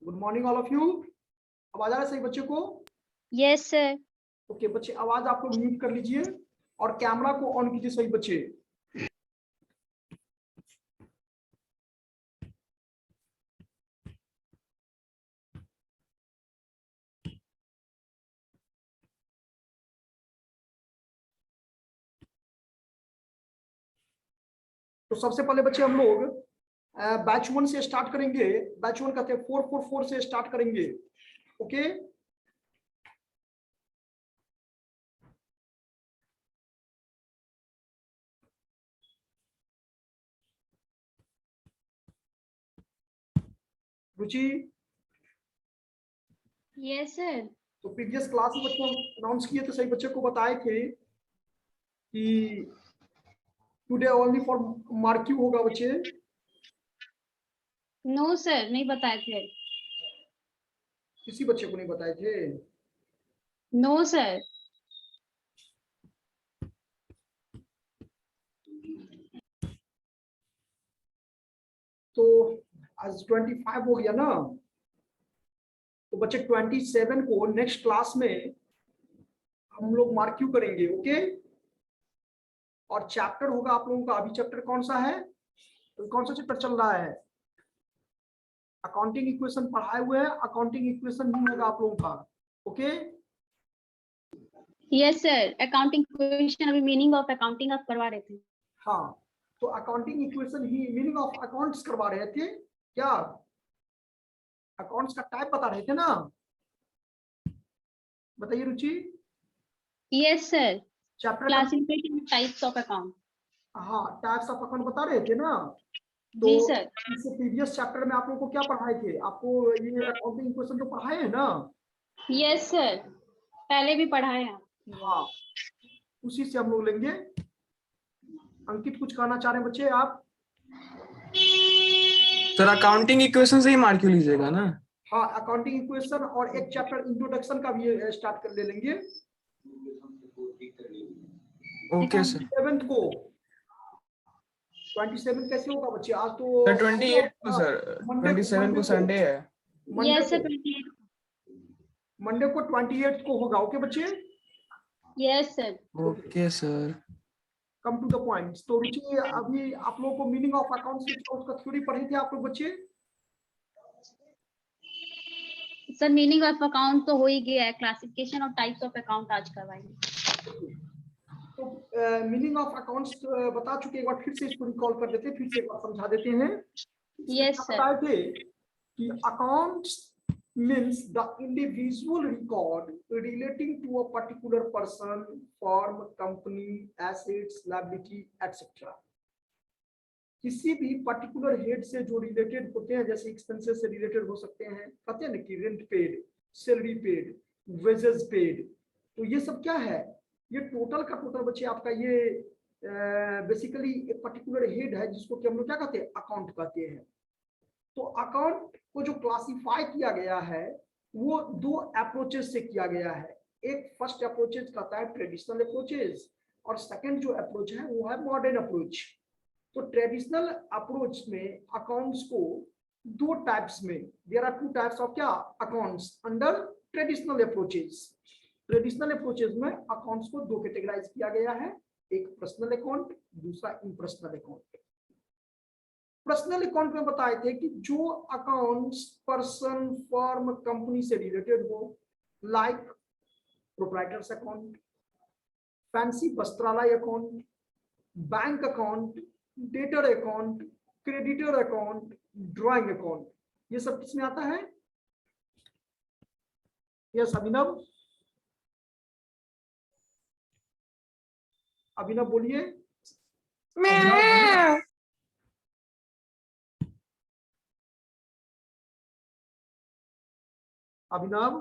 Good morning all of you. आवाज आ रहा है सही बच्चे को? Yes sir. ओके बच्चे, आवाज आप लोग म्यूट कर लीजिए और कैमरा को ऑन कीजिए सही बच्चे। तो सबसे पहले बच्चे हम लोग बैच 1 से स्टार्ट करेंगे। बैच 1 कहते हैं 444 से स्टार्ट करेंगे। ओके रुचि? Yes sir. तो प्रीवियस क्लास में बच्चों अनाउंस किए थे, सही बच्चे को बताए थे कि टुडे ओनली फॉर मार्क्यू होगा बच्चे। नो सर, नहीं बताए थे। किसी बच्चे को नहीं बताए थे? No sir. तो आज 25 हो गया ना, तो बच्चे 27 को नेक्स्ट क्लास में हम लोग मार्क्यू करेंगे। ओके, और चैप्टर होगा आप लोगों का, अभी चैप्टर कौन सा है, तो कौन सा चैप्टर चल रहा है? अकाउंटिंग इक्वेशन पढ़ाए हुए हैं, अकाउंटिंग इक्वेशन ही होगा आप लोगों का। Okay yes sir, accounting question अभी मीनिंग ऑफ अकाउंटिंग आप करवा रहे थे। हाँ, तो accounting equation he meaning of accounts करवा रहे थे क्या? अकाउंट्स का टाइप बता रहे थे ना, बताइए रुचि। यस सर, चैप्टर का क्लासिफिकेशन टाइप्स ऑफ अकाउंट। हाँ, टाइप्स ऑफ अकाउंट बता रहे थे ना। तो जी सर। इससे प्रीवियस चैप्टर में आप लोगों को क्या पढ़ाए थे? आपको ये अकाउंटिंग इक्वेशन तो पढ़ाए हैं ना? यस सर, पहले भी पढ़ाए हैं। हाँ, उसी से हम लोग लेंगे। अंकित कुछ कहना चाह रहे हैं बच्चे आप? सर अकाउंटिंग इक्वेशन से ही मार्क्यू लीजिएगा ना? हाँ, अकाउंटिंग इक्वेशन और एक चैप्टर इंट्रोडक्शन का भी स्टार्ट कर ले लेंगे। Okay sir. 27 को 27 कैसे होगा बच्चे? आज तो सर 28 को, सर मंडे 27 को संडे है। Yes sir, 28। मंडे को 28 को होगा। ओके बच्चे? Yes sir. Okay sir. Come to the point. तो रुचि, अभी आप लोगों को मीनिंग ऑफ अकाउंट्स उसका थ्योरी पढ़े थे आप लोग बच्चे? सर मीनिंग ऑफ अकाउंट तो हो ही गया है, classification of types of account आज करवाएंगे। तो मीनिंग ऑफ अकाउंट्स बता चुके, एक बार फिर से इसको रिकॉल कर देते हैं, फिर से एक बार समझा देते हैं। Yes sir. बताए थे कि accounts means the individual record relating to a particular person, firm, company, assets, liability, etc. किसी भी पर्टिकुलर हेड से जो रिलेटेड होते हैं, जैसे एक्सपेंसेस से रिलेटेड हो सकते हैं, कहते हैं ना कि rent paid, salary paid, wages paid, तो ये सब क्या है? ये टोटल का टोटल बच्चे आपका ये बेसिकली एक पर्टिकुलर हेड है जिसको कि हम लोग क्या कहते हैं? अकाउंट कहते हैं। तो अकाउंट को जो क्लासिफाई किया गया है वो दो अप्रोचेस से किया गया है। एक फर्स्ट अप्रोचेस कहता है ट्रेडिशनल अप्रोचेस, और सेकंड जो अप्रोच है वो है मॉडर्न अप्रोच। तो ट्रेडिशनल अप्रोच में अकाउंट्स को दो टाइप्स में, there are two types of क्या? Accounts under traditional approaches. Traditional approaches में अकाउंट्स को दो कैटेगराइज किया गया है, एक पर्सनल अकाउंट, दूसरा इम्पर्सनल अकाउंट। पर्सनल अकाउंट में बताए थे कि जो अकाउंट्स पर्सन, फर्म, कंपनी से रिलेटेड हो, like proprietor's account, fancy Vastralaya account, bank account, debtor account, creditor account, drawing account, ये सब किसमें आता है? यस अभिनव, अभिनव बोलिए। अभिनव,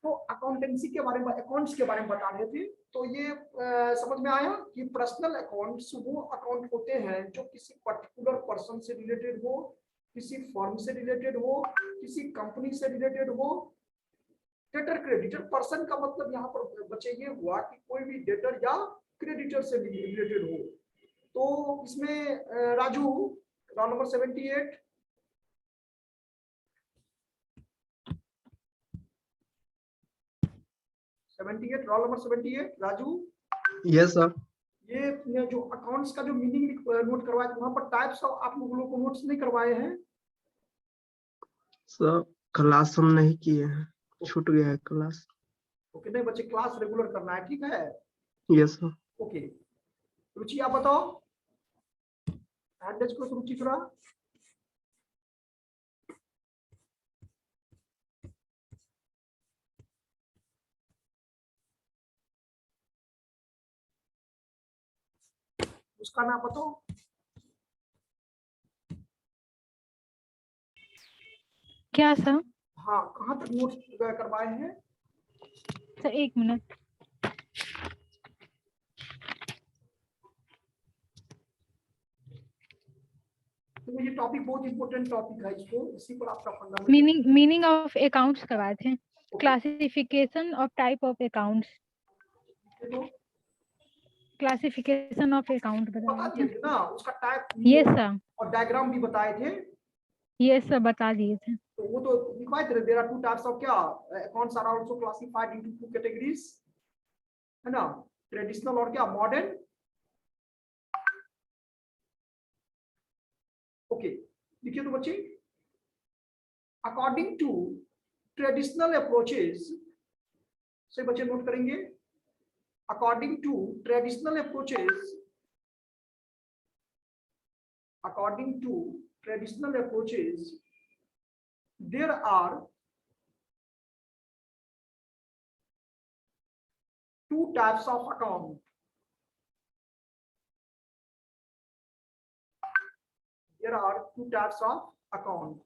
तो अकाउंटेंसी के बारे में, अकाउंट्स के बारे में बता रहे थे। तो ये समझ में आया कि पर्सनल अकाउंट्स वो अकाउंट होते हैं जो किसी पर्टिकुलर पर्सन से रिलेटेड हो, किसी फर्म से रिलेटेड हो, किसी कंपनी से रिलेटेड हो। डेटर क्रेडिटर, पर्सन का मतलब यहाँ पर बच्चे ये हुआ कि कोई भी डेटर या क्रेडिटर से रिलेटेड हो। तो इसमें Raju, roll number 78। Roll number 78 Raju. Yes sir. ये जो अकाउंट्स का जो मीनिंग नोट करवाया, वहां पर टाइप्स ऑफ आप लोगों को नोट्स नहीं करवाए हैं? सर क्लास हम नहीं किए हैं, छूट गया है क्लास। ओके, नहीं बच्चे क्लास रेगुलर करना है, ठीक है? Yes sir. ओके, रुचि आप बताओ, हैंड को रुचि थोड़ा। उसका नाम बताओ। क्या सर? हाँ, कहाँ तक नोट करवाए हैं? Sir 1 minute. तो ये टॉपिक बहुत इंपॉर्टेंट टॉपिक है, इसको इसी पर आपका फंडामेंटल मीनिंग ऑफ अकाउंट्स करवाए थे, classification of type of accounts, classification of account बता बताए दिए थे। थे ना, उसका टाइप यस सर। और डायग्राम भी बताए थे। यस सर, बता दिए थे। तो वो तो लिखवाए थे। There are two types of क्या, accounts are also classified into two categories, है ना, ट्रेडिशनल और क्या मॉडर्न। ओके, देखिए तो बच्चे, अकॉर्डिंग टू ट्रेडिशनल अप्रोचेस से बच्चे नोट करेंगे, according to traditional approaches, according to traditional approaches, there are two types of account. There are two types of account.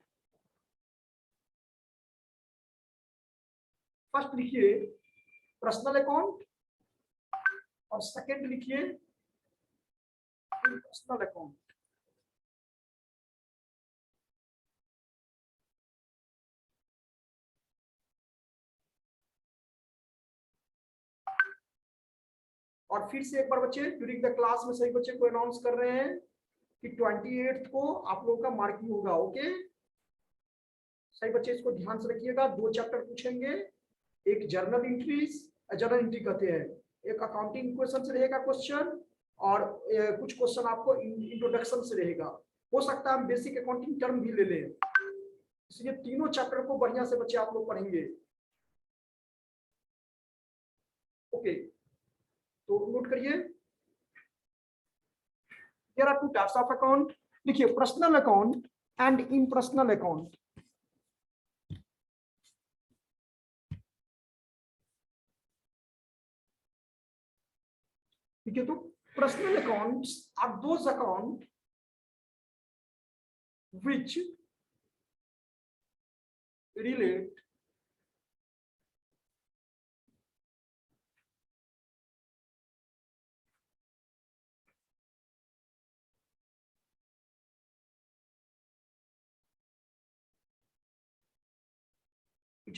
First लिखिए पर्सनल अकाउंट और सेकंड लिखिए personal account. और फिर से एक बार बच्चे ड्यूरिंग द क्लास में सभी बच्चे को अनाउंस कर रहे हैं कि 28 को आप लोगों का मार्किंग होगा। ओके, सही बच्चे इसको ध्यान से रखिएगा। 2 चैप्टर पूछेंगे, एक जर्नल एंट्रीज, जर्नल एंट्री कहते हैं, एक अकाउंटिंग इक्वेशन से रहेगा क्वेश्चन, और कुछ क्वेश्चन आपको इंट्रोडक्शन से रहेगा। हो सकता है हम बेसिक अकाउंटिंग टर्म भी ले लें, इसलिए तीनों चैप्टर को बढ़िया से बच्चे आप लोग पढ़ेंगे। ओके, तो नोट करिए, there are two types of account. लिखिए personal account and impersonal account. ठीक है, तो personal accounts are those account which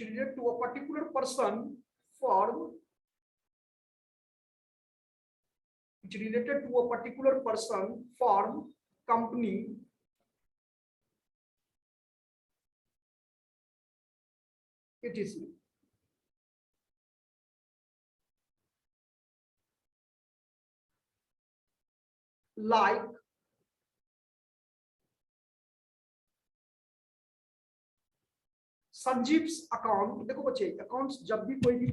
relate to a particular person, firm, which related to a particular person, firm, company, etc. Like Sanjeev's account. देखो बच्चे, accounts जब भी कोई भी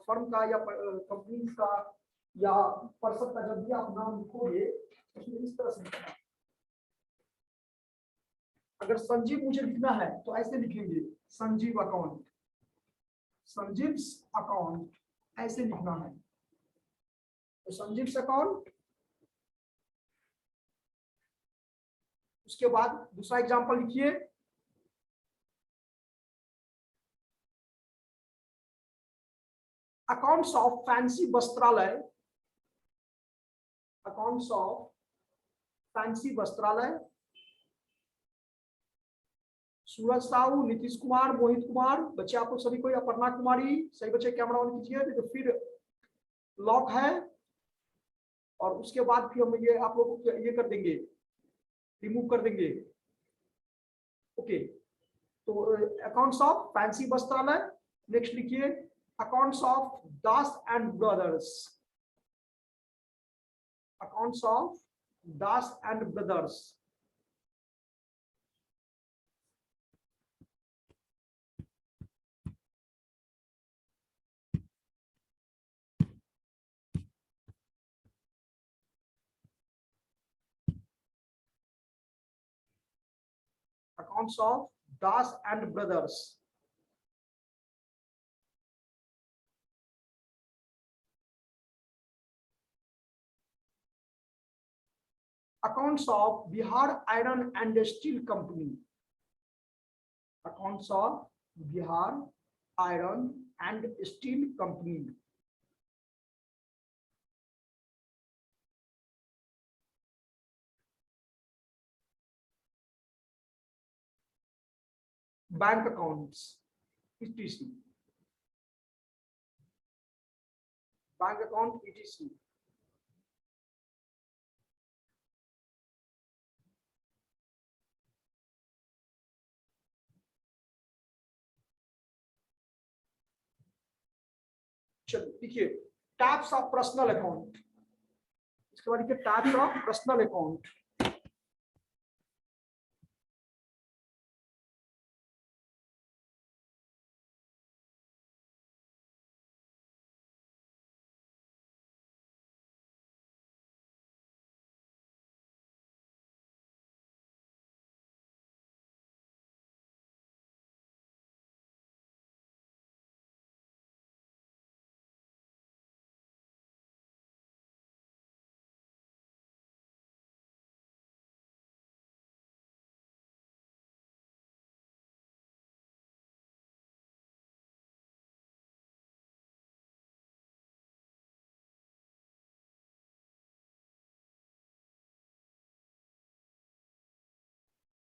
फर्म का या कंपनी का या पर्सन का जब भी आप नाम लिखोगे उसमें इस तरह से लिखना। अगर संजीव मुझे लिखना है तो ऐसे लिखेंगे, संजीव अकाउंट, संजीव्स अकाउंट, ऐसे लिखना है। तो संजीव्स अकाउंट। उसके बाद दूसरा एग्जांपल लिखिए, accounts of fancy Vastralaya, accounts of fancy Vastralaya, Suraj Sahu, Nitish Kumar, Mohit Kumar, बच्चे आप लोग सभी को, अपर्णा कुमारी, सही बच्चे कैमरा ऑन कीजिए, तो फिर लॉक है, और उसके बाद फिर हम ये आप लोग ये कर देंगे, रिमूव कर देंगे। ओके, तो accounts of fancy Vastralaya, next लिखिए accounts of Das and brothers, accounts of Das and brothers, accounts of Das and Brothers, accounts of Bihar Iron and Steel Company, accounts of Bihar Iron and Steel Company, bank accounts, etc, bank account, etc. चलो देखिए types of personal account, इसके बाद देखिए types of personal account.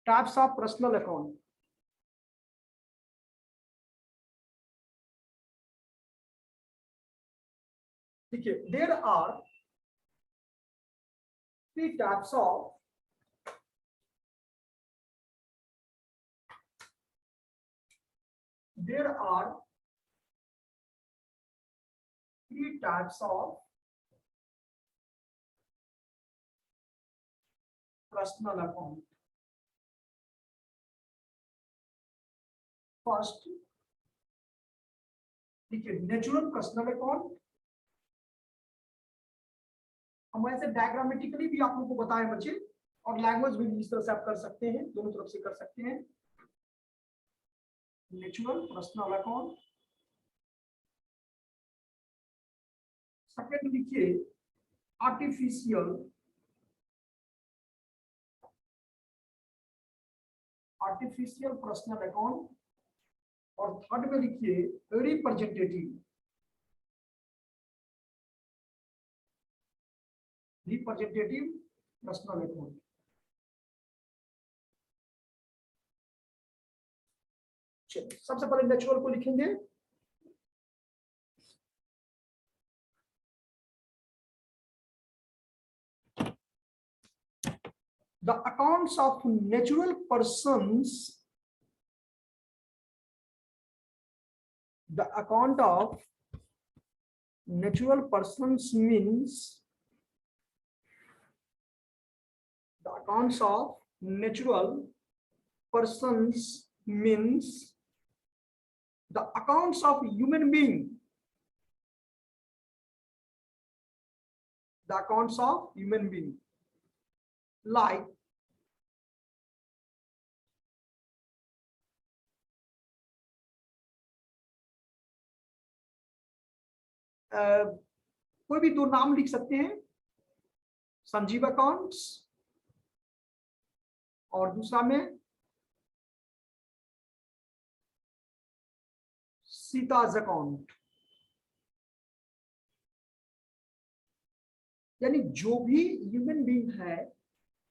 Types of personal account, देखिए there are three types of there are three types of personal account. First, देखिए natural personal account, हम ऐसे diagrammatically भी आप लोगों को बताएं बच्चे, और लैंग्वेज भी इस तरह से आप कर सकते हैं, दोनों तरफ से कर सकते हैं। नेचुरल पर्सनल अकाउंट, सेकंड लिखिए आर्टिफिशियल, आर्टिफिशियल पर्सनल अकाउंट, और थर्ड में लिखिए रिप्रेजेंटेटिव, रिप्रेजेंटेटिव पर्सनल अकाउंट। सबसे पहले नेचुरल को लिखेंगे, the accounts of natural persons, the account of natural persons means, the accounts of natural persons means the accounts of human being, the accounts of human being, like कोई भी दो नाम लिख सकते हैं, संजीव अकाउंट्स और दूसरा में सीताज अकाउंट, यानी जो भी ह्यूमन बीइंग है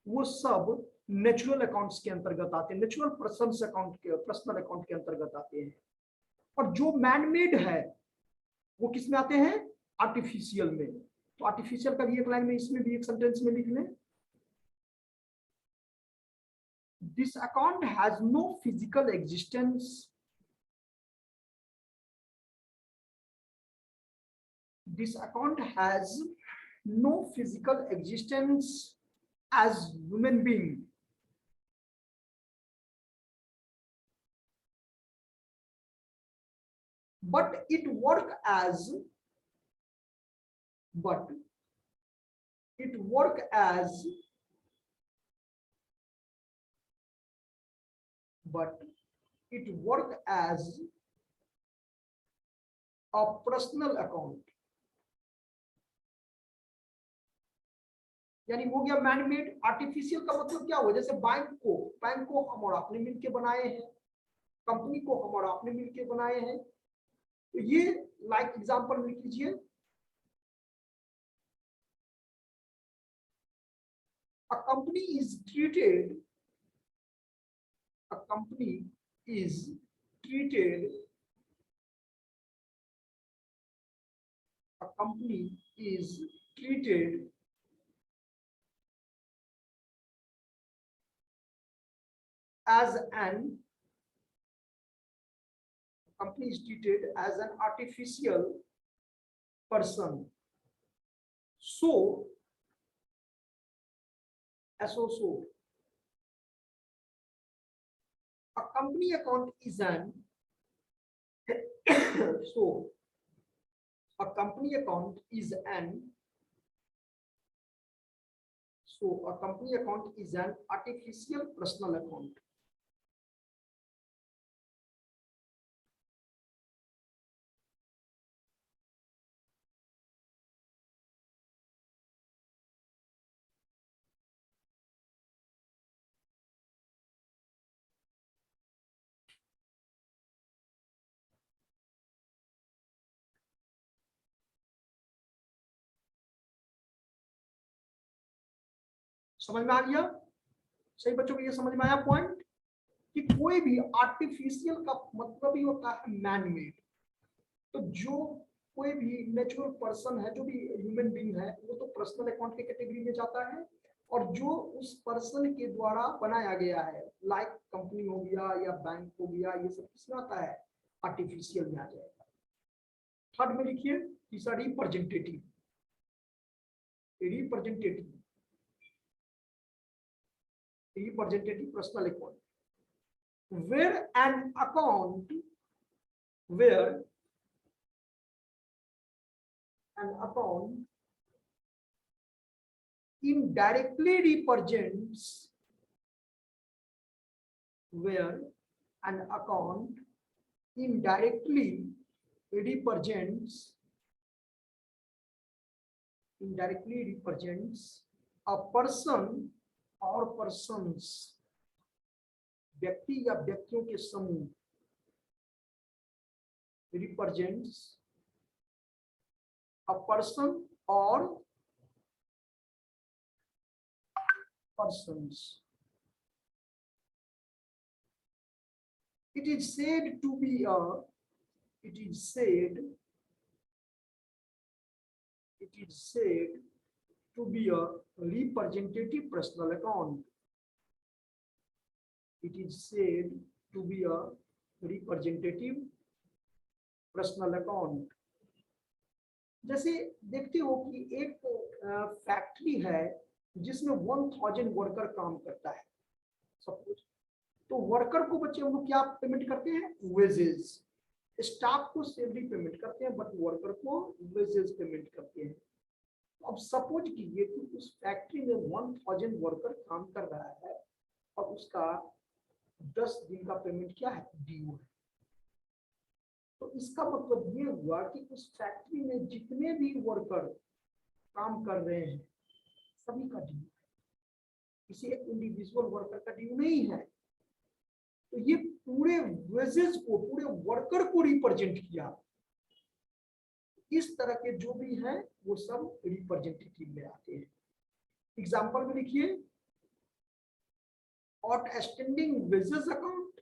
वो सब नेचुरल अकाउंट्स के अंतर्गत आते हैं, नेचुरल पर्सन्स अकाउंट के, पर्सनल अकाउंट के अंतर्गत आते हैं। और जो मैनमेड है वो किस में आते हैं, आर्टिफिशियल में। तो आर्टिफिशियल का भी एक लाइन में, इसमें भी एक सेंटेंस में लिख लें, this account has no physical existence, this account has no physical existence as human being, but it work as a personal account। यानी हो गया मैनमेड। आर्टिफिशियल का मतलब क्या हुआ, जैसे बैंक को हम और आपने मिलकर बनाए हैं, कंपनी को हम और आपने मिलकर बनाए हैं। तो ये लाइक एग्जांपल लिख लीजिए, a company is treated as an artificial person, so a company account is an so a company account is an artificial personal account। समझ में आ गया? सही बच्चों को ये समझ में आया पॉइंट, कि कोई भी आर्टिफिशियल का मतलब ही होता है मैनमेड। तो जो कोई भी नेचुरल पर्सन है, जो भी ह्यूमन बीइंग है, वो तो पर्सनल अकाउंट के कैटेगरी में जाता है। और जो उस पर्सन के द्वारा बनाया गया है, लाइक कंपनी हो गया या बैंक हो गया, ये सब किसमें आता है, आर्टिफिशियल में आ जाएगा। थर्ड में लिखिए, तीसरा representative personal account, where an account indirectly represents a person or persons, व्यक्ति या व्यक्तियों के समूह, represents a person or persons। It is said to be a representative personal account। It is said to be a representative personal account। जैसे देखते हो कि एक फैक्ट्री है जिसमें 1000 वर्कर काम करता है सपोज, तो वर्कर को बच्चे हम लोग क्या पेमेंट करते हैं, वेजेस। स्टाफ को सैलरी पेमेंट करते हैं, बट वर्कर को वेजेस पेमेंट करते हैं। अब सपोज कीजिए कि उस फैक्ट्री में 1000 वर्कर काम कर रहा है और उसका 10 दिन का पेमेंट क्या है, ड्यू है। तो इसका मतलब ये हुआ कि उस फैक्ट्री में जितने भी वर्कर काम कर रहे हैं सभी का ड्यू है, किसी इंडिविजुअल वर्कर का ड्यू नहीं है। तो ये पूरे वेजेस को, पूरे वर्कर को रिप्रेजेंट किया। इस तरह के जो भी हैं वो सब रिप्रेजेंटेटिव में आते हैं। एग्जाम्पल में लिखिए, outstanding wages account,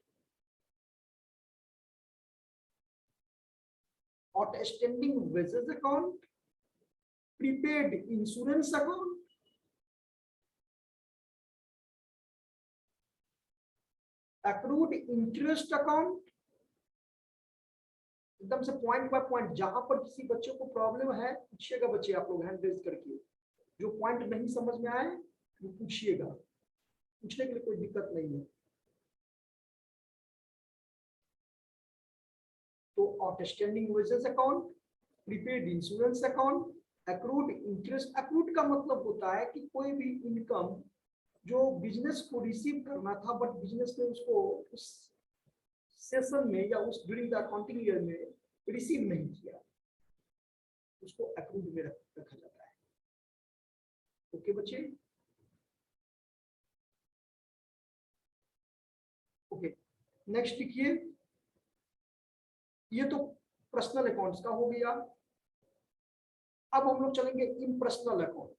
outstanding wages account, prepaid insurance account, accrued interest account. एकदम से पॉइंट बाय पॉइंट, जहां पर किसी बच्चे को प्रॉब्लम है पूछिएगा बच्चे, आप लोग हैंड रेज करके, जो पॉइंट नहीं समझ में आए वो पूछिएगा, पूछने के लिए कोई दिक्कत नहीं है। तो outstanding wages account, prepaid insurance account, accrued interest. accrued का मतलब होता है कि कोई भी इनकम जो बिजनेस को रिसीव करना था बट बिजनेस ने उसको उस सेशन में या उस ड्यूरिंग द अकाउंटिंग ईयर में रिसीव नहीं किया, उसको अक्रूड में रखा जाता है। ओके बच्चे, ओके नेक्स्ट लिखिए, ये तो पर्सनल अकाउंट्स का हो गया। अब हम लोग चलेंगे इम्पर्सनल अकाउंट।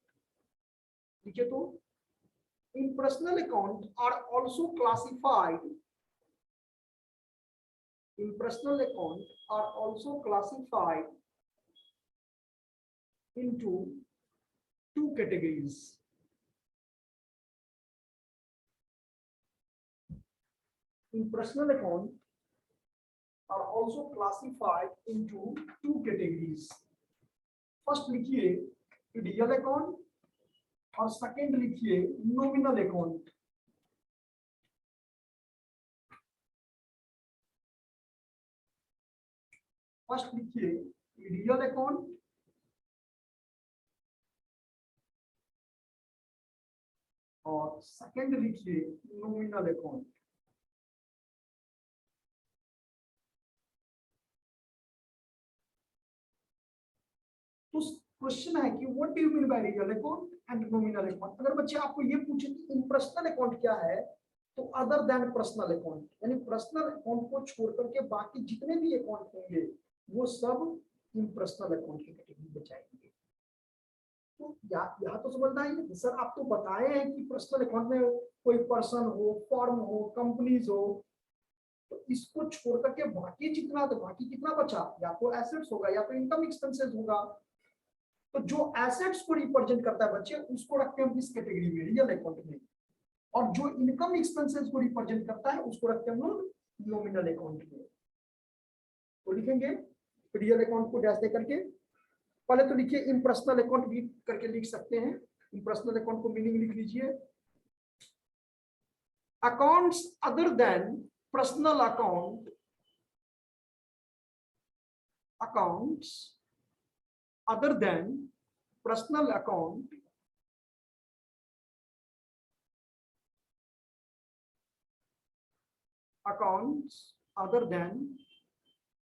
लिखिए, तो impersonal account are also classified, impersonal account are also classified into two categories. Impersonal account are also classified into two categories. First लिखिए real account और सेकेंड लिखिए नॉमिनल अकाउंट। फर्स्ट लिखिए रियल अकाउंट और second लिखिए nominal account. तो question है कि what do you mean by real account and nominal account. अगर बच्चे आपको ये पूछे कि इम्पर्सनल अकाउंट क्या है, तो अदर देन पर्सनल अकाउंट, यानी पर्सनल अकाउंट को छोड़ करके बाकी जितने भी अकाउंट होंगे वो सब इम्पर्सनल अकाउंट की कैटेगरी में जाएंगे। तो यहाँ तो समझना ही सर, आप तो बताए हैं कि पर्सनल अकाउंट में कोई पर्सन हो, फर्म हो, कंपनीज हो, तो इसको छोड़ करके बाकी जितना, तो बाकी कितना बचा, या तो एसेट्स होगा या तो इनकम एक्सपेंसेस होगा। तो जो एसेट्स को रिप्रेजेंट करता है बच्चे, उसको रखते हैं हम किस कैटेगरी में, रियल अकाउंट में, और जो इनकम एक्सपेंसेस को रिप्रेजेंट करता है उसको रखते हैं हम लोग नॉमिनल अकाउंट में। तो लिखेंगे रियल अकाउंट को डैश दे करके, पहले तो लिखिए इम्पर्सनल अकाउंट भी करके लिख सकते हैं। इम्पर्सनल अकाउंट को मीनिंग लिख लीजिए, accounts other than personal account, accounts other than personal account accounts other than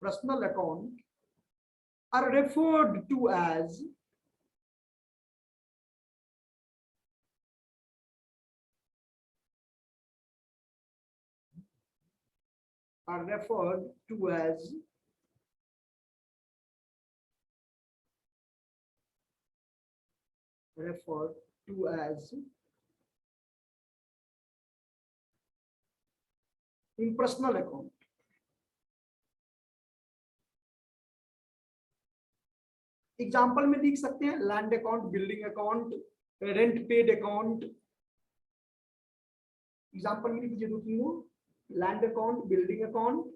personal account are referred to as referred to as impersonal account. Example में लिख सकते हैं land account, building account, rent paid account. Example में लिखिए दो तीनों, land account, building account,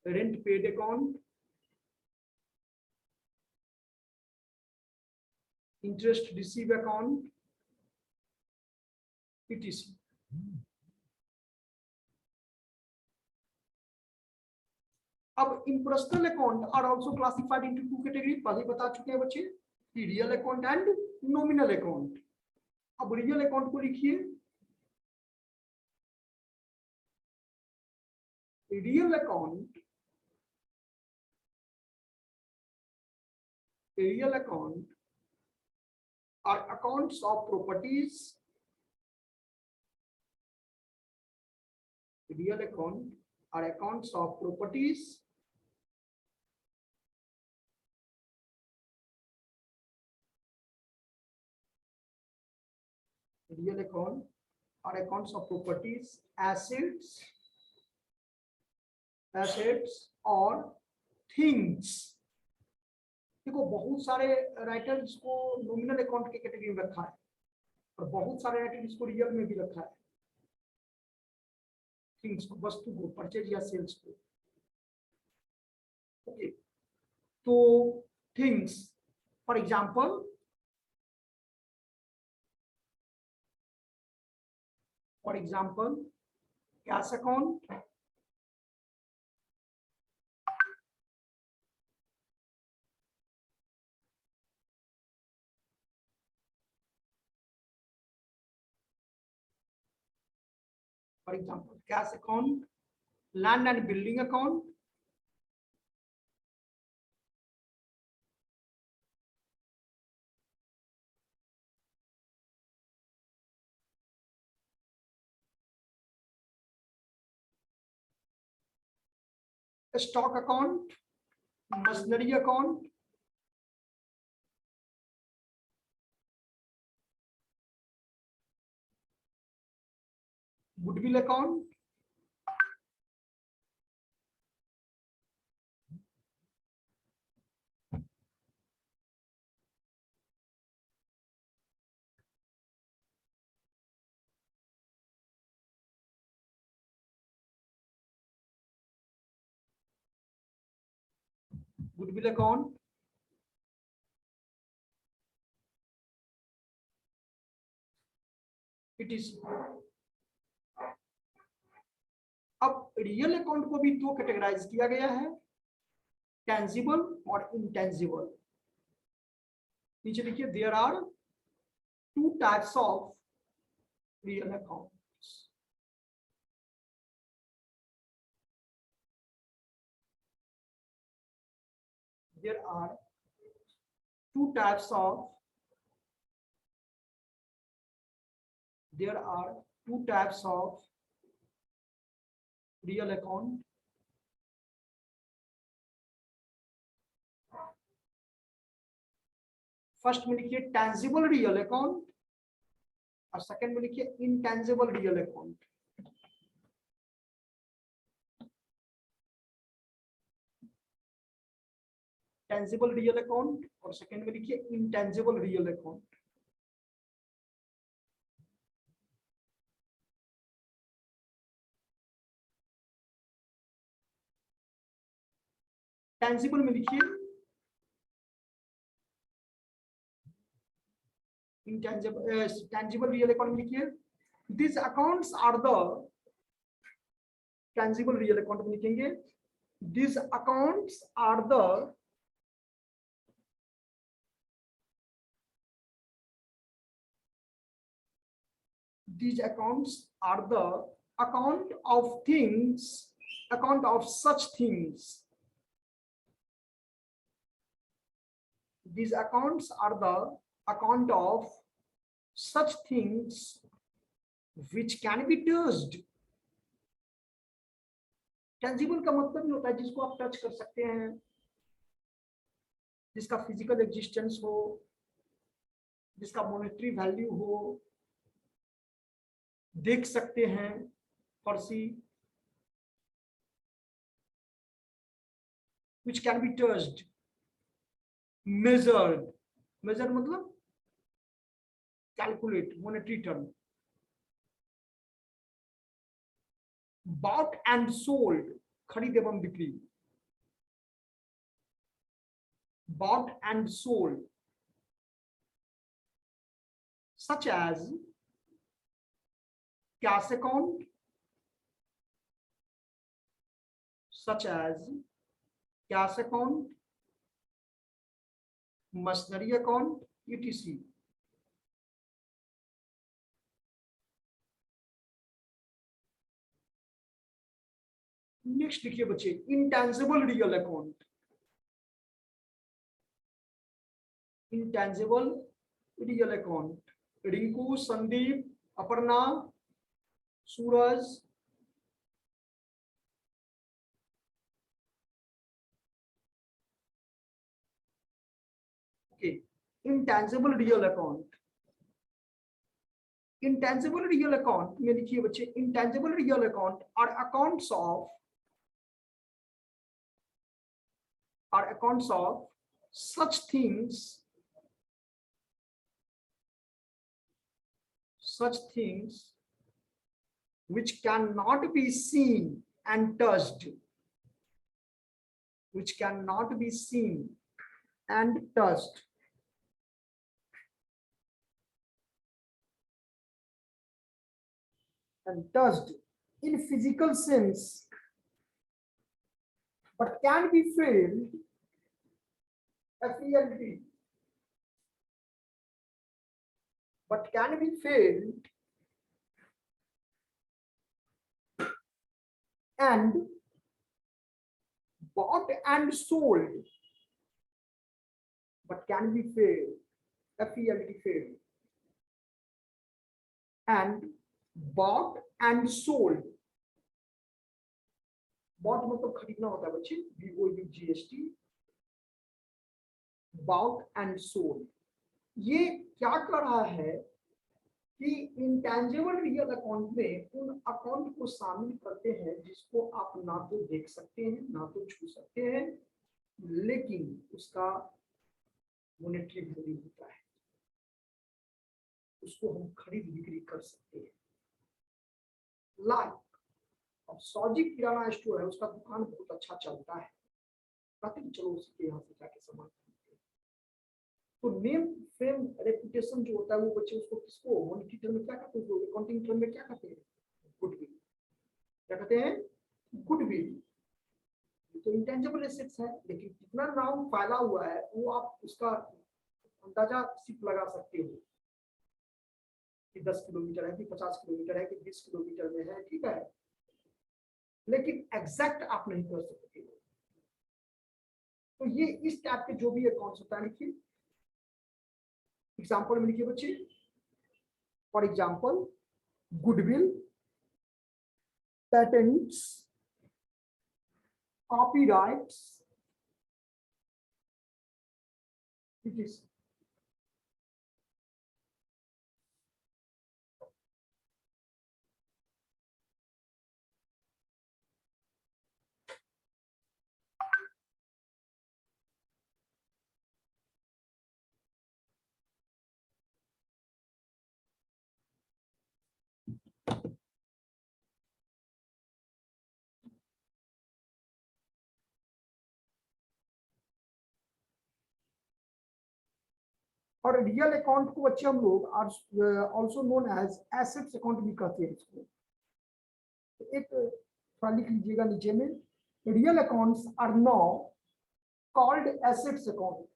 rent paid account, interest receive account, etc. अब impersonal account are also classified into two category, पहले बता चुके हैं बच्चे, real account and nominal account. अब रियल अकाउंट को लिखिए, real account are accounts of properties. Real account are accounts of properties Real account are accounts of properties, assets और things. देखो बहुत सारे राइटर इसको नॉमिनल अकाउंट के कैटेगरी में रखा है और बहुत सारे राइटर इसको रियल में भी रखा है। थिंग्स को, वस्तु को, परचेज या सेल्स को। ओके, तो things for example cash account, land and building account, stock account, machinery account, goodwill account, goodwill account, it is. अब रियल अकाउंट को भी दो कैटेगराइज किया गया है, टेंजिबल और इंटेंजिबल। नीचे देखिए, there are two types of real accounts. There are two types of real account. First में लिखिए टेंजिबल रियल अकाउंट और सेकंड में लिखिए intangible real account. Tangible real account और सेकंड में लिखिए इंटेंजिबल रियल अकाउंट। टेंजिबल में लिखिए tangible real account में लिखिए these accounts are the tangible real account में लिखेंगे these accounts are the account of things, account of such things. These accounts are the account of such things which can be touched. Tangible का मतलब होता है जिसको आप touch कर सकते हैं, जिसका फिजिकल एग्जिस्टेंस हो, जिसका मॉनेटरी वैल्यू हो, देख सकते हैं, परसी, which can be touched, measured, measure मतलब calculate, monetary term, bought and sold, खरीद एवं बिक्री, bought and sold, such as cash account, machinery account, etc. Next लिखिए बच्चे intangible real account. Intangible real account, Rinku, Sandeep, Aparna, Suraj, okay. Intangible real account, intangible real account में लिखिए बच्चे, intangible real account are accounts of such things which cannot be seen and touched, in physical sense, but can be felt, FELT, but can be felt and bought and sold, but can be felt, FELT, felt, and bought and sold. bought मतलब खरीदना होता है बच्चे, BOUGHT, bought and sold. ये क्या कर रहा है कि इंटेंजिबल रियल अकाउंट में उन अकाउंट को शामिल करते हैं जिसको आप ना तो देख सकते हैं ना तो छू सकते हैं, लेकिन उसका मॉनेटरी वैल्यू होता है, उसको हम खरीद बिक्री कर सकते हैं। लाइक अब सौजी किराना स्टोर है, उसका दुकान बहुत अच्छा चलता है, कहते हैं चलो उसके यहाँ से जाके सामान खरीदते हैं। तो नेम फेम रेपुटेशन जो होता है वो बच्चे उसको किसको मॉनेटरी टर्म में क्या कहते हैं, अकाउंटिंग टर्म में क्या कहते हैं, गुडविल। क्या कहते हैं, गुडविल। तो इंटेंजिबल एसेट्स है, लेकिन कितना नाम फैला हुआ है वो आप उसका अंदाजा सिर्फ लगा सकते हो कि 10 किलोमीटर है कि 50 किलोमीटर है कि 20 किलोमीटर में है, ठीक है, लेकिन एग्जैक्ट आप नहीं कर सकते। तो ये इस टाइप के जो भी अकाउंट्स होता है, लिखिए एग्जांपल में लिखिए बच्चे, for example goodwill, patents, copyrights, ठीक है। और रियल अकाउंट को बच्चे हम लोग also known as assets account भी कहते हैं इसको। एक थोड़ा लिख लीजिएगा नीचे में, real accounts are now called assets account.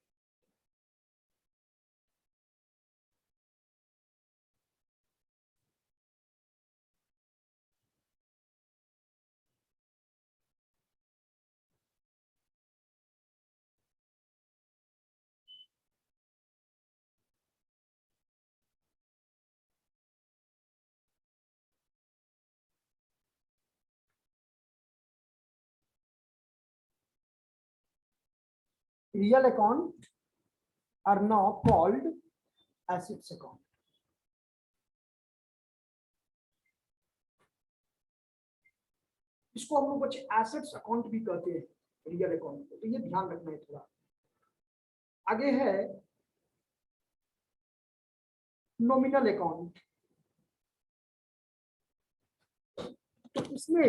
Real account are now called assets account. इसको हम लोग बच्चे एसेट्स अकाउंट भी कहते हैं, रियल अकाउंट को, तो ये ध्यान रखना है थोड़ा। आगे है नॉमिनल अकाउंट। तो इसमें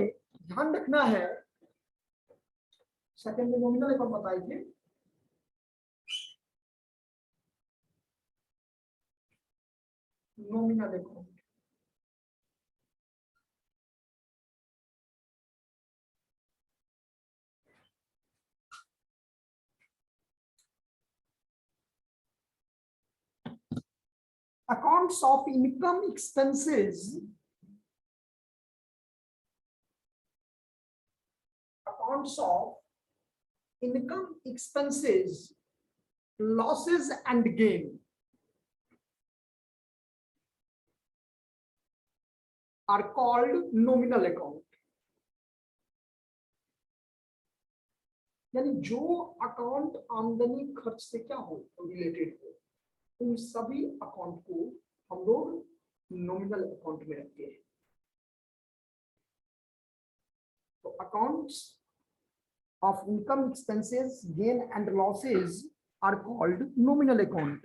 ध्यान रखना है, सेकंड में नॉमिनल अकाउंट बताइए, nominal account accounts of income expenses, accounts of income expenses, losses and gain are called nominal account। यानी जो अकाउंट आमदनी खर्च से क्या हो रिलेटेड हो, उन सभी अकाउंट को हम लोग नॉमिनल अकाउंट में रखते हैं। तो accounts of income, expenses, gain and losses are called nominal account.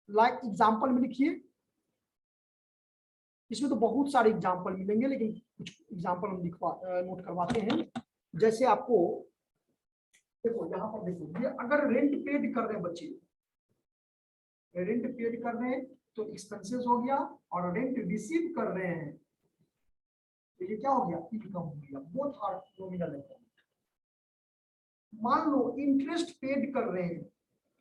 Like example में लिखिए, इसमें तो बहुत सारे एग्जाम्पल मिलेंगे, लेकिन कुछ एग्जाम्पल हम नोट करवाते हैं। जैसे आपको देखो, यहाँ पर देखो, ये अगर रेंट पेड कर रहे हैं बच्चे, रेंट पेड कर रहे हैं तो एक्सपेंसेस हो गया, और रेंट रिसीव कर रहे हैं तो ये क्या हो गया, इनकम हो गया। Both are nominal account. मान लो इंटरेस्ट पेड कर रहे हैं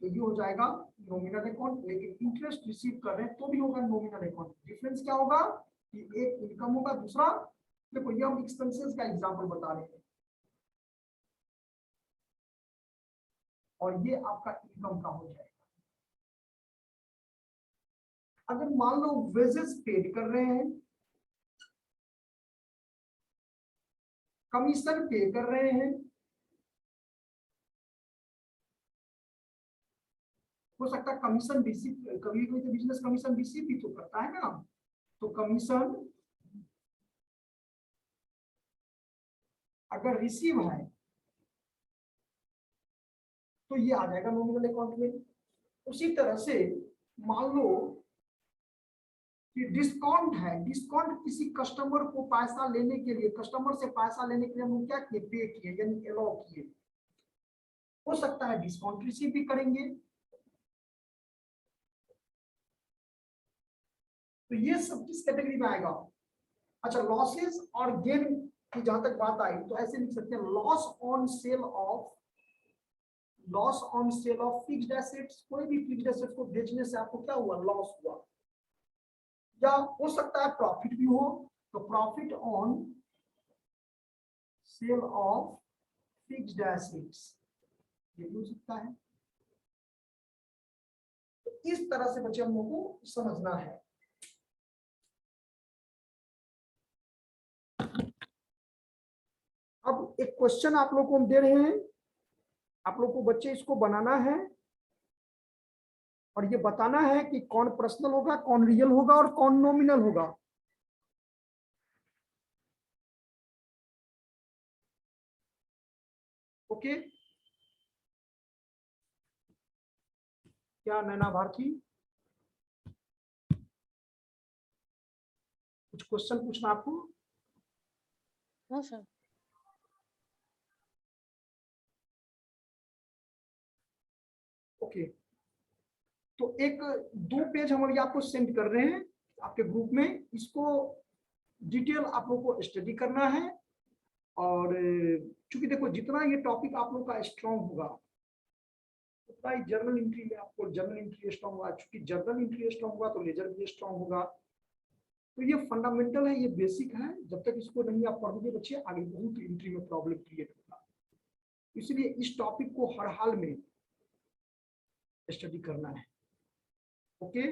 तो ये हो जाएगा नॉमिनल अकाउंट, लेकिन इंटरेस्ट रिसीव कर रहे हैं तो भी होगा नॉमिनल अकाउंट। डिफरेंस क्या होगा कि एक इनकम होगा, दूसरा, देखो ये हम एक्सपेंसेस का एग्जांपल बता रहे हैं, और ये आपका इनकम का हो जाएगा। अगर मान लो वेजेस पेड कर रहे हैं, कमीशन पे कर रहे हैं, हो सकता है कमीशन रिसीव, कभी कोई तो बिजनेस कमीशन रिसीव भी तो करता है ना, तो कमीशन अगर रिसीव है तो ये आ जाएगा नॉमिनल अकाउंट में। उसी तरह से मान लो कि डिस्काउंट है, डिस्काउंट किसी कस्टमर को पैसा लेने के लिए, कस्टमर से पैसा लेने के लिए हम क्या किए, पे किए, यानी अलाउ किए, हो सकता है डिस्काउंट रिसीव भी करेंगे। तो ये सब किस कैटेगरी में आएगा। अच्छा, लॉसेस और गेन की जहां तक बात आई तो ऐसे लिख सकते हैं, loss on sale of fixed assets. कोई भी फिक्स्ड एसेट्स को बेचने से आपको क्या हुआ, लॉस हुआ। या हो सकता है प्रॉफिट भी हो, तो profit on sale of fixed assets, ये भी हो सकता है। तो इस तरह से बच्चे हम लोगों को समझना है। अब एक क्वेश्चन आप लोग को हम दे रहे हैं, आप लोग को बच्चे इसको बनाना है और ये बताना है कि कौन पर्सनल होगा, कौन रियल होगा और कौन नॉमिनल होगा। ओके, क्या नैना भारती, कुछ क्वेश्चन पूछना आपको। हाँ सर। ओके, तो एक 2 पेज हम अभी आपको सेंड कर रहे हैं आपके ग्रुप में, इसको डिटेल आप लोग को स्टडी करना है। और चूंकि देखो, जितना ये टॉपिक आप लोग का स्ट्रांग होगा उतना ही जर्नल एंट्री में आपको जर्नल एंट्री स्ट्रांग होगा। चूंकि जर्नल एंट्री स्ट्रांग होगा तो लेजर भी स्ट्रांग होगा। तो ये फंडामेंटल है, ये बेसिक है। जब तक इसको नहीं आप पढ़ोगे बच्चे, आगे बहुत एंट्री में प्रॉब्लम क्रिएट होगा। इसलिए इस टॉपिक को हर हाल में स्टडी करना है। ओके।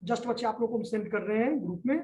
जस्ट बच्चे आप लोग को सेंड कर रहे हैं ग्रुप में।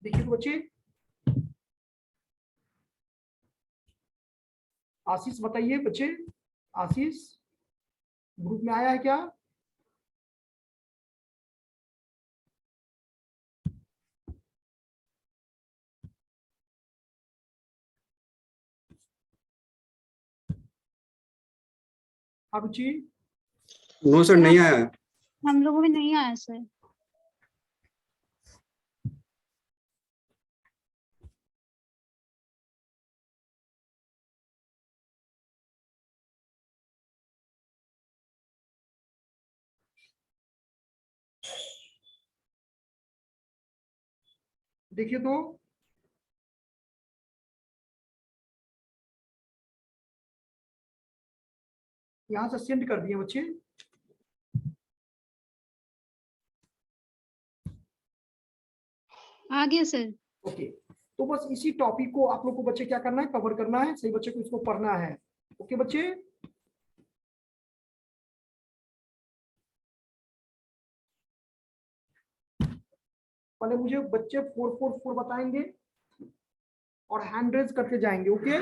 देखिए तो बच्चे, आशीष बताइए बच्चे, आशीष ग्रुप में आया है क्या? रुचि? नो सर, नहीं आया। हम लोगों में नहीं आया सर। देखिए तो यहां से सेंड कर दिए बच्चे। आ गया सर। ओके, तो बस इसी टॉपिक को आप लोग को बच्चे क्या करना है, कवर करना है। सही बच्चे को इसको पढ़ना है। ओके बच्चे, पहले मुझे बच्चे 444 बताएंगे और हैंड रेज करके जाएंगे। ओके।